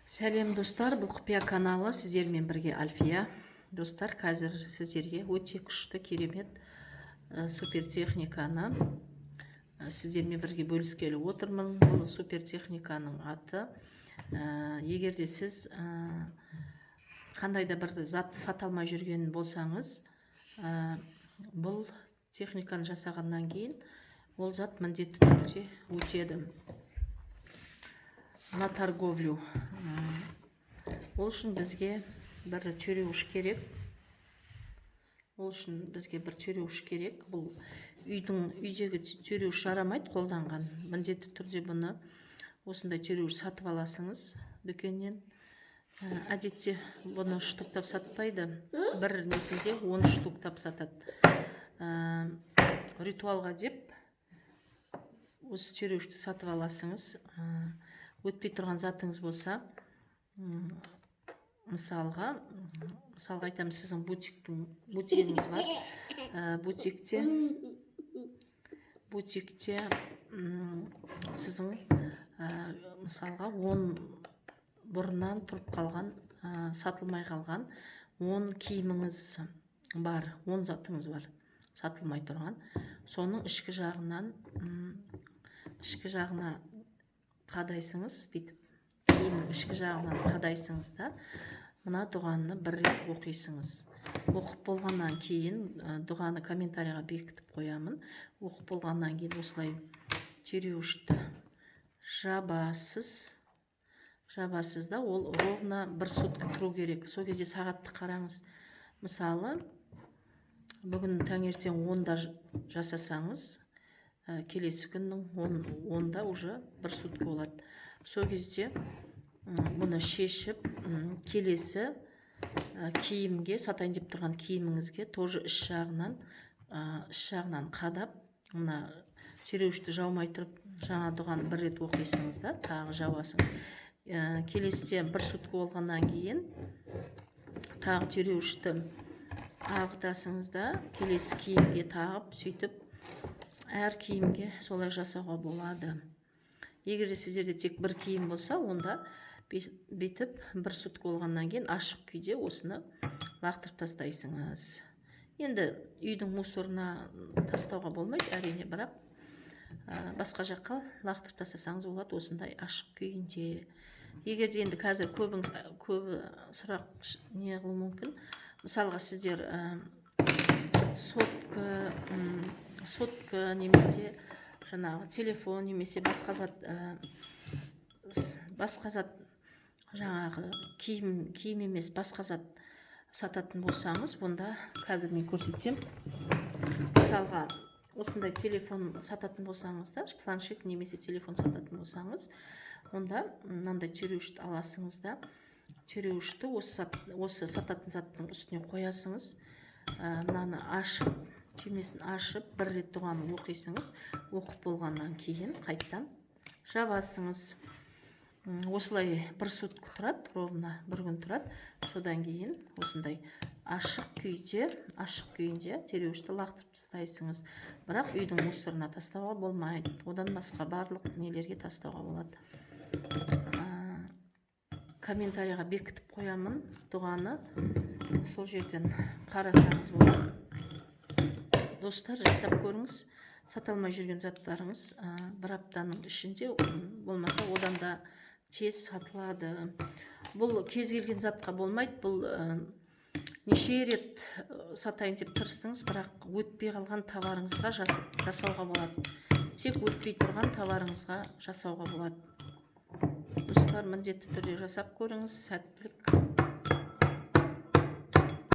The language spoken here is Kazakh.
Сәлем достар, бұл құпия каналы, сіздермен бірге Альфия. Достар, қазір сіздерге өте күшті керемет супер техниканы сіздермен бірге бөліскелі отырмын. Бұл супер техниканың аты, егерде сіз қандай да бір зат сата алмай жүрген болсаңыз, бұл техниканы жасағаннан кейін ол зат міндетті түрде өтеді на торговлю. Ол үшін бізге бір түйреуіш керек. Бұл үйдегі түйреуіш жарамайды, қолданған. Міндетті түрде бұны осындай түйреуіш сатып аласыңыз дүкеннен. Әдетте бұны штуктап сатпайды. Бір несінде 10 штуктап сатады. Ритуалға деп осы түйреуішті сатып аласыңыз. Өтпей тұрған затыңыз болса, мысалға айтамын, сіздің бутигіңіз бар. Бутикте сіздің мысалға 10 бұрыннан тұрып қалған, сатылмай қалған 10 киіміңіз бар, 10 затыңыз бар, сатылмай тұрған. Соның ішкі жағына қадайсыңыз, бүйтіп киімнің ішкі жағынан қадайсыңыз да, мына дұғаны бір рет оқисыңыз. Оқып болғаннан кейін, дұғаны комментарияға бекітіп қоямын. Оқып болғаннан кейін осылай түйреуішті жабасыз да, ол ровно 1 сутка тұру керек. Сол кезде сағатты қараңыз. Мысалы, бүгін таңертең 10-да жасасаңыз, келесі күннің 10-да уже 1 сутка болады. Сол кезде бұны шешіп, келесі киімге, сатайын деп тұрған киіміңізге тоже іш жағынан қадап, мына түйреуішті жаумай тұрып, жаңа дұғаны бір рет оқисыңыз да, тағы жауасыңыз. Келесіде 1 сутка болғаннан кейін тағы түйреуішті ағытасыңыз да, келесі киімге тағып, сөйтіп әр киімге солай жасауға болады. Егер сіздерде тек бір киім болса, онда бүйтіп 1 сутка болғаннан кейін ашық күйде осыны лақтырып тастайсыңыз. Енді үйдің мусорына тастауға болмайды, әрине, бірақ басқа жаққа лақтырып тастасаңыз болады, осындай ашық күйінде. Егерде енді қазір көбі сұрақ не қылуы мүмкін. Мысалға, сіздер сотка немесе жаңағы телефон немесе басқа зат жаңағы киім емес басқа зат сататын болсаңыз, онда қазір мен көрсетсем. Мысалға, осындай телефон сататын болсаңыз да, планшет немесе телефон сататын болсаңыз, онда мынандай түйреуішті аласыңыз да, түйреуішті осы сататын заттың үстіне қоясыңыз. Мынаны ашып, түймесін ашып, бір рет дұғаны оқисыңыз. Оқып болғаннан кейін қайттан жабасыңыз. Осылай 1 сутка тұрады, ровно 1 күн тұрады. Содан кейін осындай ашық күйінде түйреуішті лақтырып тастайсыңыз. Бірақ үйдің мусорына тастауға болмайды. Одан басқа барлық нелерге тастауға болады. Комментарияға бекітіп қоямын дұғаны. Сол жерден қарасаңыз болады. Достар, жасап көріңіз. Сата алмай жүрген заттарыңыз бір аптаның ішінде, болмаса одан да тез сатылады. Бұл кез келген затқа болмайды. Бұл неше рет сатайын деп тырыстыңыз, бірақ өтпей қалған товарыңызға жасауға болады. Тек өтпей тұрған товарыңызға жасауға болады. Достар, міндетті түрде жасап көріңіз. Сәттілік.